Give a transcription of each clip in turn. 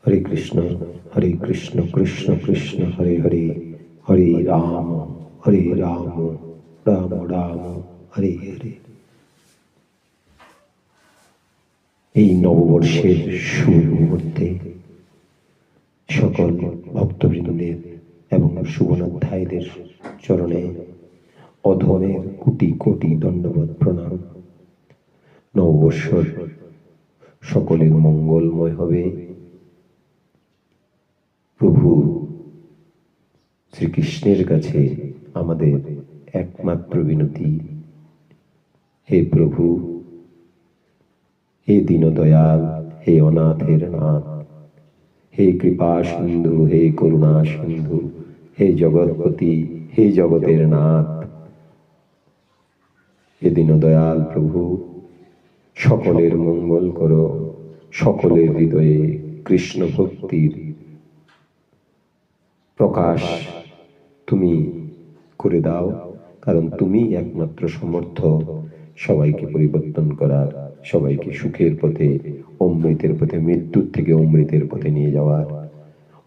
हरे कृष्ण कृष्ण कृष्ण हरे हरे, हरे राम राम राम हरे हरे। এই নববর্ষের শুভ মুহূর্তে সকল ভক্তবৃন্দের এবং শুভনাধ্যায়ীদের চরণে অধমের কোটি কোটি দণ্ডবত প্রণাম। নববর্ষর সকলের মঙ্গলময় হবে। প্রভু শ্রীকৃষ্ণের কাছে আমাদের একমাত্র বিনতি, হে প্রভু, হে দীনদয়াল, হে অনাথের নাথ, হে কৃপা সিন্ধু, হে করুণা সিন্ধু, হে জগৎপতি, হে জগতের নাথ, হে দীনদয়াল প্রভু, সকলের মঙ্গল করো। সকলের হৃদয়ে কৃষ্ণ ভক্তির প্রকাশ তুমি করে দাও, কারণ তুমি একমাত্র সমর্থ সবাইকে পরিবর্তন করার, সবাইকে সুখের পথে, অমৃতের পথে, মৃত্যুর থেকে অমৃতের পথে নিয়ে যাওয়ার,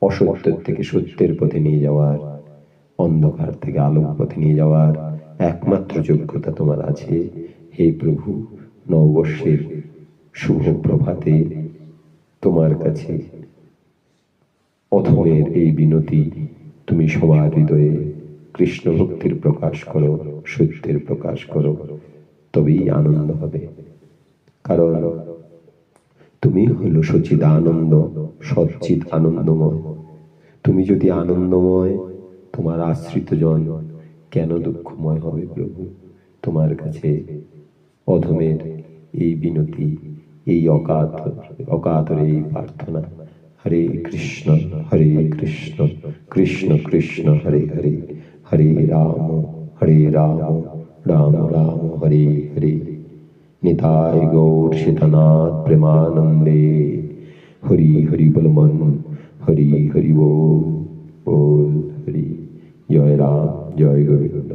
অসত্যের থেকে সত্যের পথে নিয়ে যাওয়ার, অন্ধকার থেকে আলোক পথে নিয়ে যাওয়ার একমাত্র যোগ্যতা তোমার আছে। হে প্রভু, নববর্ষের শুভ প্রভাতে তোমার কাছে অধমের এই বিনতি, তুমি সবার হৃদয়ে কৃষ্ণ ভক্তির প্রকাশ করো, সত্যের প্রকাশ করো, তবেই আনন্দ হবে। কারণ তুমি হলো সচিদানন্দ, সচ্চিদ আনন্দময়। তুমি যদি আনন্দময়, তোমার আশ্রিত জন কেন দুঃখময় হবে প্রভু? তোমার কাছে অধমের এই বিনতি, এই অকাতর এই প্রার্থনা। হরে কৃষ্ণ কৃষ্ণ কৃষ্ণ হরে হরে, হরে রাম রাম রাম হরে হরে। নিতাই গৌর সীতানাথ প্রেমানন্দে। হরি হরি বল মন, হরি হরি বল হরি। জয় রাম, জয় গোবিন্দ।